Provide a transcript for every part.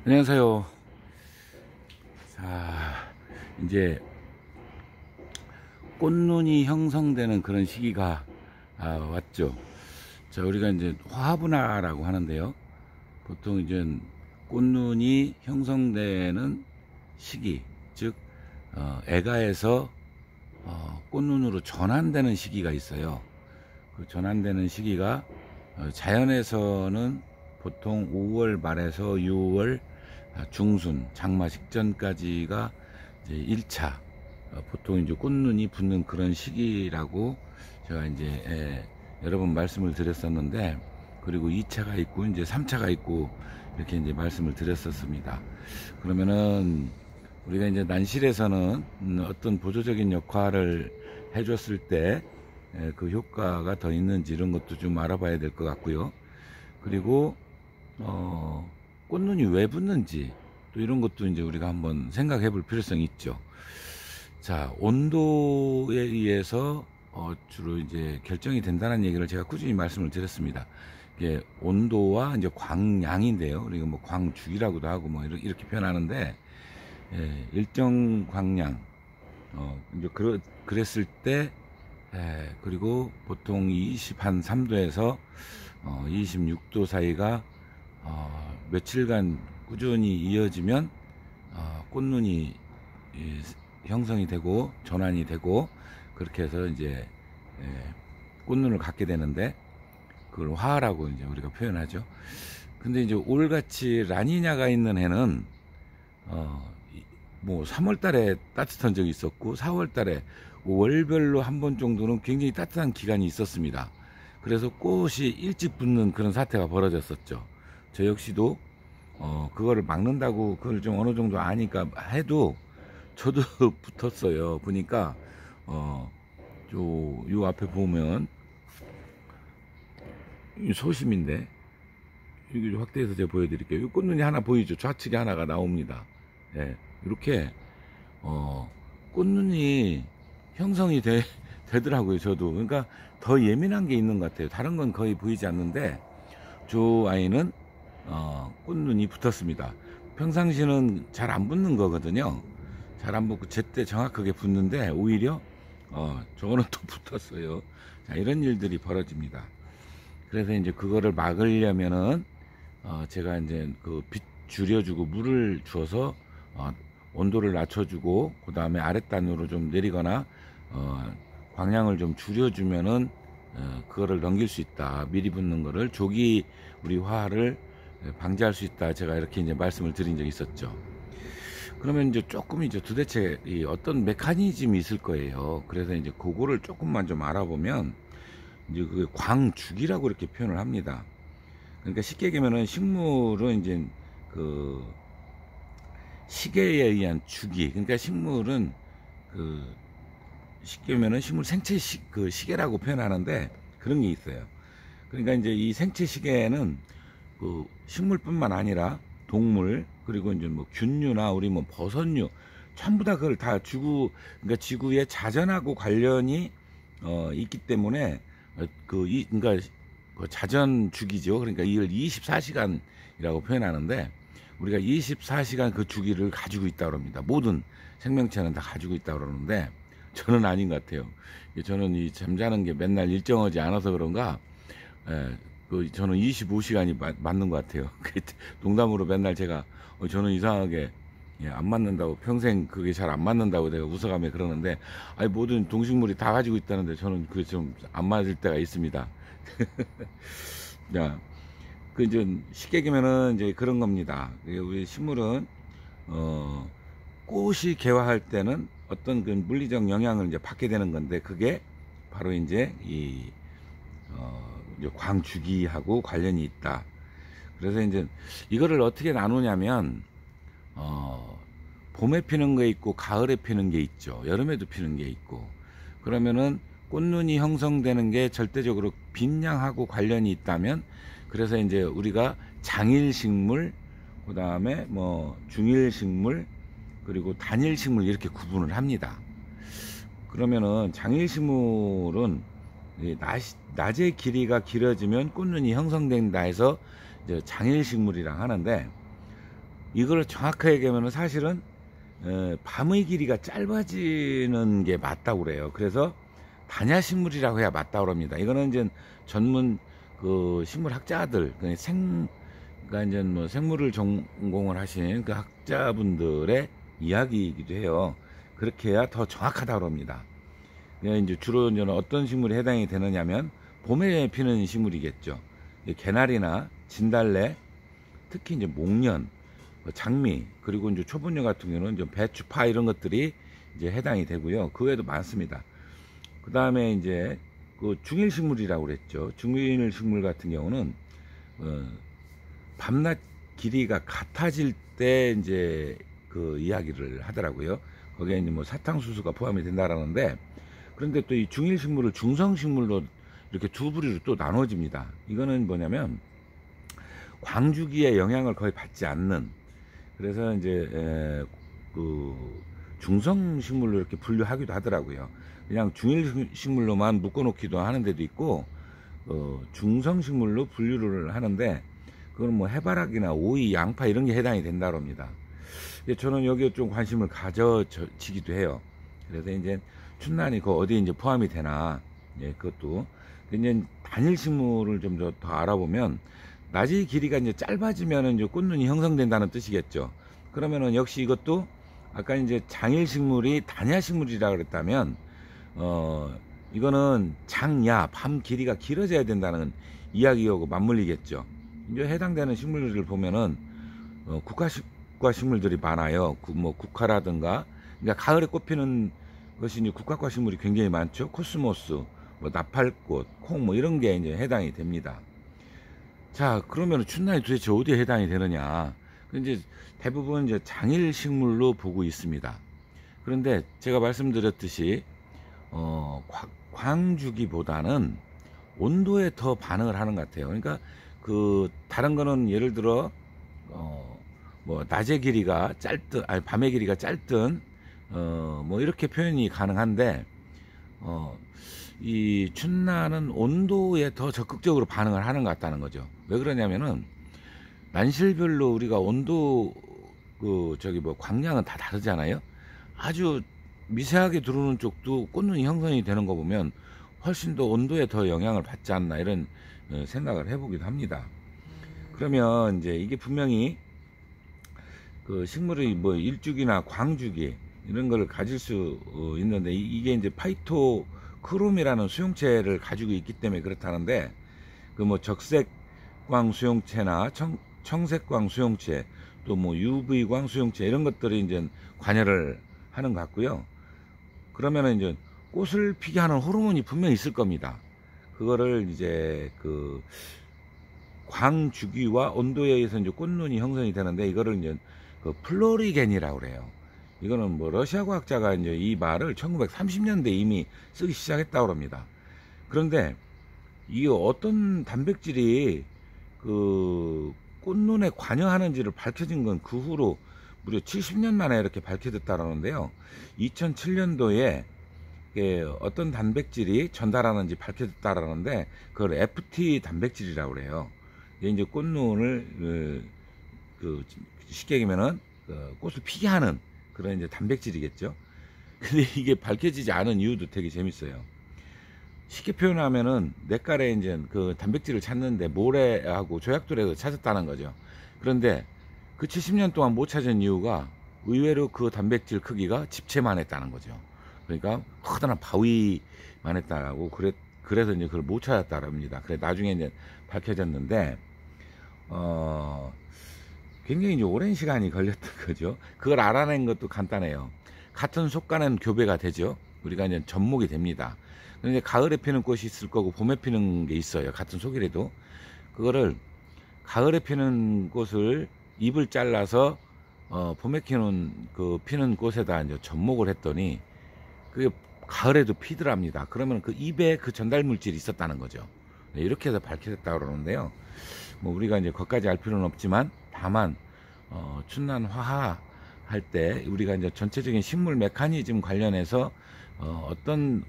안녕하세요. 자, 이제 꽃눈이 형성되는 그런 시기가 왔죠. 자, 우리가 이제 화분화라고 하는데요. 보통 이제 꽃눈이 형성되는 시기, 즉 애가에서 꽃눈으로 전환되는 시기가 있어요. 그 전환되는 시기가 자연에서는 보통 5월 말에서 6월 중순 장마 직전까지가 이제 1차 보통 이제 꽃눈이 붙는 그런 시기라고 제가 이제 여러 번 말씀을 드렸었는데, 그리고 2차가 있고 이제 3차가 있고 이렇게 이제 말씀을 드렸었습니다. 그러면은 우리가 이제 난실에서는 어떤 보조적인 역할을 해줬을 때 그 효과가 더 있는지 이런 것도 좀 알아봐야 될 것 같고요. 그리고 꽃눈이 왜 붙는지 또 이런 것도 이제 우리가 한번 생각해 볼 필요성이 있죠. 자, 온도에 의해서 주로 이제 결정이 된다는 얘기를 제가 꾸준히 말씀을 드렸습니다. 이게 온도와 이제 광량인데요. 우리가 뭐 광주기라고도 하고 뭐 이렇게 표현하는데, 일정 광량, 이제 그랬을 때, 그리고 보통 23도에서 26도 사이가 며칠간 꾸준히 이어지면 꽃눈이 형성이 되고 전환이 되고, 그렇게 해서 이제 꽃눈을 갖게 되는데, 그걸 화라고 이제 우리가 표현하죠. 근데 이제 올같이 라니냐가 있는 해는 뭐 3월 달에 따뜻한 적이 있었고 4월 달에 월별로 한 번 정도는 굉장히 따뜻한 기간이 있었습니다. 그래서 꽃이 일찍 붙는 그런 사태가 벌어졌었죠. 저 역시도 그거를 막는다고 그걸 좀 어느 정도 아니까 해도 저도 붙었어요. 보니까 요 앞에 보면 이 소심인데, 여기 확대해서 제가 보여드릴게요. 이 꽃눈이 하나 보이죠? 좌측에 하나가 나옵니다. 이렇게 꽃눈이 형성이 되더라고요. 저도. 그러니까 더 예민한 게 있는 것 같아요. 다른 건 거의 보이지 않는데 저 아이는 꽃눈이 붙었습니다. 평상시는 잘 안 붙는 거거든요. 잘 안 붙고 제때 정확하게 붙는데 오히려 저거는 또 붙었어요. 자, 이런 일들이 벌어집니다. 그래서 이제 그거를 막으려면은 제가 이제 그 빛 줄여주고 물을 주어서 온도를 낮춰주고, 그 다음에 아랫단으로 좀 내리거나 광량을 좀 줄여주면은 그거를 넘길 수 있다. 미리 붙는 거를 조기 우리 화를 방지할 수 있다. 제가 이렇게 이제 말씀을 드린 적이 있었죠. 그러면 이제 조금 이제 도대체 어떤 메커니즘이 있을 거예요. 그래서 이제 그거를 조금만 좀 알아보면 이제 그 광주기라고 이렇게 표현을 합니다. 그러니까 쉽게 얘기하면은 식물은 이제 그 시계에 의한 주기, 그러니까 식물은 그 쉽게 보면은 식물 생체 그 시계라고 표현하는데 그런 게 있어요. 그러니까 이제 이 생체 시계는 그 식물뿐만 아니라 동물, 그리고 이제 뭐 균류나 우리 뭐 버섯류 전부 다 그걸 다 그러니까 지구의 자전하고 관련이 있기 때문에 그러니까 그 자전 주기죠. 그러니까 이걸 24시간이라고 표현하는데, 우리가 24시간 그 주기를 가지고 있다고 합니다. 모든 생명체는 다 가지고 있다고 그러는데 저는 아닌 것 같아요. 저는 이 잠자는 게 맨날 일정하지 않아서 그런가, 저는 25시간이 맞는 것 같아요. 농담으로 맨날 제가 저는 이상하게 안 맞는다고, 평생 그게 잘 안 맞는다고 내가 웃어가며 그러는데, 아니 모든 동식물이 다 가지고 있다는데 저는 그게 좀 안 맞을 때가 있습니다. 자, 그 이제 쉽게 얘기하면은 이제 그런 겁니다. 우리 식물은 꽃이 개화할 때는 어떤 그 물리적 영향을 이제 받게 되는 건데, 그게 바로 이제 이제 광주기하고 관련이 있다. 그래서 이제 이거를 어떻게 나누냐면 봄에 피는 게 있고 가을에 피는 게 있죠. 여름에도 피는 게 있고. 그러면은 꽃눈이 형성되는 게 절대적으로 빛량하고 관련이 있다면, 그래서 이제 우리가 장일식물, 그 다음에 뭐 중일식물, 그리고 단일식물 이렇게 구분을 합니다. 그러면은 장일식물은 낮의 길이가 길어지면 꽃눈이 형성된다 해서 이제 장일식물이랑 하는데, 이걸 정확하게 얘기하면 사실은 밤의 길이가 짧아지는 게 맞다고 그래요. 그래서 단야식물이라고 해야 맞다고 합니다. 이거는 이제 전문 그 식물학자들, 그러니까 이제 뭐 생물을 전공을 하신 그 학자분들의 이야기이기도 해요. 그렇게 해야 더 정확하다고 합니다. 이제 주로 이제 어떤 식물이 해당이 되느냐면 봄에 피는 식물이겠죠. 개나리나 진달래, 특히 이제 목련, 장미, 그리고 이제 초분류 같은 경우는 이제 배추, 파 이런 것들이 이제 해당이 되고요. 그 외에도 많습니다. 그 다음에 이제 그 중일식물이라고 그랬죠. 중일식물 같은 경우는 밤낮 길이가 같아질 때 이제 그 이야기를 하더라고요. 거기에 이제 뭐 사탕수수가 포함이 된다라는데, 그런데 또 이 중일식물을 중성식물로 이렇게 두 부류로 또 나눠집니다. 이거는 뭐냐면 광주기의 영향을 거의 받지 않는, 그래서 이제 그 중성식물로 이렇게 분류하기도 하더라고요. 그냥 중일식물로만 묶어놓기도 하는 데도 있고, 중성식물로 분류를 하는데, 그건 뭐 해바라기나 오이, 양파 이런 게 해당이 된다고 합니다. 저는 여기에 좀 관심을 가져지기도 해요. 그래서 이제 춘난이 그 어디에 이제 포함이 되나, 예, 그것도 이제 단일식물을 좀 더 알아보면 낮의 길이가 이제 짧아지면은 이제 꽃눈이 형성된다는 뜻이겠죠. 그러면은 역시 이것도 아까 이제 장일식물이 단야식물이라 그랬다면, 이거는 장야, 밤 길이가 길어져야 된다는 이야기하고 맞물리겠죠. 이제 해당되는 식물들을 보면은 국화 식물들이 많아요. 뭐 국화라든가, 그러니까 가을에 꽃피는 것이 이제 국화과 식물이 굉장히 많죠. 코스모스, 뭐 나팔꽃, 콩, 뭐 이런 게 이제 해당이 됩니다. 자, 그러면 춘난이 도대체 어디에 해당이 되느냐? 이제 대부분 이제 장일 식물로 보고 있습니다. 그런데 제가 말씀드렸듯이 광주기보다는 온도에 더 반응을 하는 것 같아요. 그러니까 그 다른 거는 예를 들어 뭐 낮의 길이가 짧든, 아니 밤의 길이가 짧든 뭐 이렇게 표현이 가능한데, 이 춘난은 온도에 더 적극적으로 반응을 하는 것 같다는 거죠. 왜 그러냐면은 난실별로 우리가 온도 뭐 광량은 다 다르잖아요. 아주 미세하게 들어오는 쪽도 꽃눈이 형성이 되는 거 보면 훨씬 더 온도에 더 영향을 받지 않나, 이런 생각을 해보기도 합니다. 그러면 이제 이게 분명히 그 식물의 뭐 일주기나 광주기 이런 걸 가질 수 있는데, 이게 이제 파이토크롬이라는 수용체를 가지고 있기 때문에 그렇다는데, 그 뭐 적색광 수용체나 청색광 수용체, 또 뭐 UV광 수용체 이런 것들이 이제 관여를 하는 것 같고요. 그러면은 이제 꽃을 피게 하는 호르몬이 분명히 있을 겁니다. 그거를 이제 그 광주기와 온도에 의해서 이제 꽃눈이 형성이 되는데, 이거를 이제 그 플로리겐이라고 그래요. 이거는 뭐 러시아 과학자가 이제 이 말을 1930년대 이미 쓰기 시작했다고 합니다. 그런데 이게 어떤 단백질이 그 꽃눈에 관여하는지를 밝혀진 건 그 후로 무려 70년 만에 이렇게 밝혀졌다는데요. 2007년도에 어떤 단백질이 전달하는지 밝혀졌다라는데, 그걸 FT 단백질이라고 그래요. 이게 이제 꽃눈을 쉽게 얘기하면은 꽃을 피게 하는 그런 이제 단백질이겠죠. 근데 이게 밝혀지지 않은 이유도 되게 재밌어요. 쉽게 표현하면은 냇가에 이제 그 단백질을 찾는데 모래하고 조약돌에서 찾았다는 거죠. 그런데 그 70년 동안 못 찾은 이유가 의외로 그 단백질 크기가 집채만 했다는 거죠. 그러니까 커다란 바위만 했다고, 그래서 이제 그걸 못 찾았다고 합니다. 그래 나중에 이제 밝혀졌는데, 굉장히 이제 오랜 시간이 걸렸던 거죠. 그걸 알아낸 것도 간단해요. 같은 속간은 교배가 되죠. 우리가 이제 접목이 됩니다. 근데 가을에 피는 꽃이 있을 거고 봄에 피는 게 있어요. 같은 속이라도. 그거를 가을에 피는 꽃을 잎을 잘라서 봄에 피는 꽃에다 이제 접목을 했더니 그게 가을에도 피더랍니다. 그러면 그 잎에 그 전달 물질이 있었다는 거죠. 네, 이렇게 해서 밝혀졌다고 그러는데요. 뭐 우리가 이제 거기까지 알 필요는 없지만, 다만 춘난 화하 할 때 우리가 이제 전체적인 식물 메커니즘 관련해서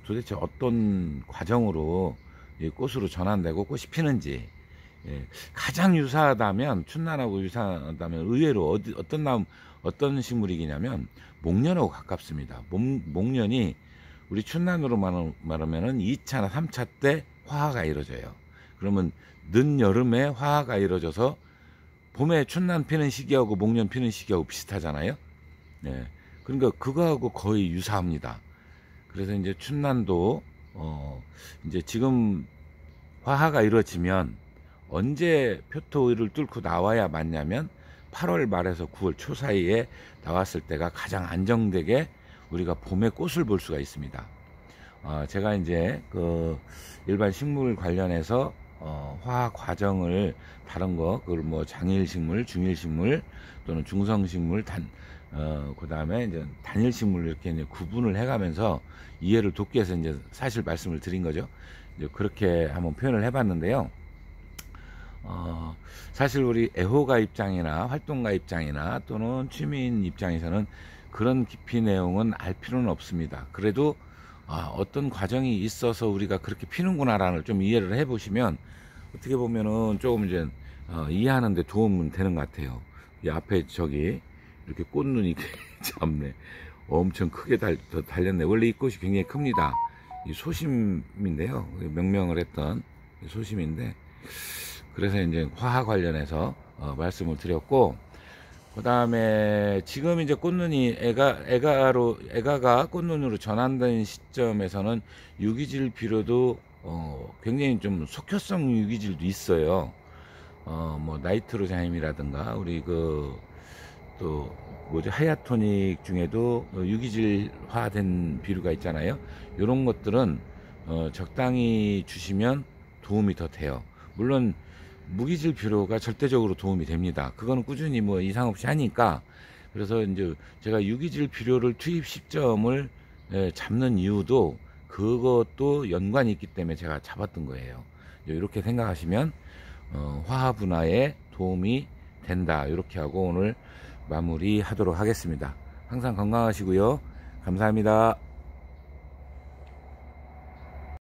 도대체 어떤 과정으로 이 꽃으로 전환되고 꽃이 피는지, 예, 가장 유사하다면, 춘란하고 유사하다면 의외로 어떤 식물이냐면 목련하고 가깝습니다. 목련이 우리 춘란으로 말하면은 2차나 3차 때 화화가 이루어져요. 그러면 늦여름에 화화가 이루어져서 봄에 춘란 피는 시기하고 목련 피는 시기하고 비슷하잖아요. 예, 그러니까 그거하고 거의 유사합니다. 그래서 이제 춘란도 이제 지금 화화가 이루어지면 언제 표토를 뚫고 나와야 맞냐면 8월 말에서 9월 초 사이에 나왔을 때가 가장 안정되게 우리가 봄에 꽃을 볼 수가 있습니다. 제가 이제 그 일반 식물 관련해서 화학 과정을 다른 거, 그걸 뭐 장일식물, 중일식물 또는 중성식물, 그 다음에 이제 단일식물 이렇게 이제 구분을 해가면서 이해를 돕기 위해서 이제 사실 말씀을 드린 거죠. 이제 그렇게 한번 표현을 해봤는데요. 사실 우리 애호가 입장이나 활동가 입장이나 또는 취미인 입장에서는 그런 깊이 내용은 알 필요는 없습니다. 그래도 어떤 과정이 있어서 우리가 그렇게 피는구나라는 좀 이해를 해보시면 어떻게 보면은 조금 이제 이해하는데 도움은 되는 것 같아요. 이 앞에 저기 이렇게 꽃눈이 참네, 엄청 크게 달렸네. 원래 이 꽃이 굉장히 큽니다. 이 소심인데요, 명명을 했던 소심인데, 그래서 이제 화학 관련해서 말씀을 드렸고, 그 다음에 지금 이제 꽃눈이 애가가 꽃눈으로 전환된 시점에서는 유기질 비료도 굉장히 좀 속효성 유기질도 있어요. 뭐 나이트로자임이라든가 우리 또 뭐지, 하야토닉 중에도 유기질화된 비료가 있잖아요. 이런 것들은 적당히 주시면 도움이 더 돼요. 물론 무기질 비료가 절대적으로 도움이 됩니다. 그거는 꾸준히 뭐 이상 없이 하니까. 그래서 이제 제가 유기질 비료를 투입 시점을 잡는 이유도 그것도 연관이 있기 때문에 제가 잡았던 거예요. 이렇게 생각하시면 화학 분화에 도움이 된다. 이렇게 하고 오늘 마무리 하도록 하겠습니다. 항상 건강하시고요. 감사합니다.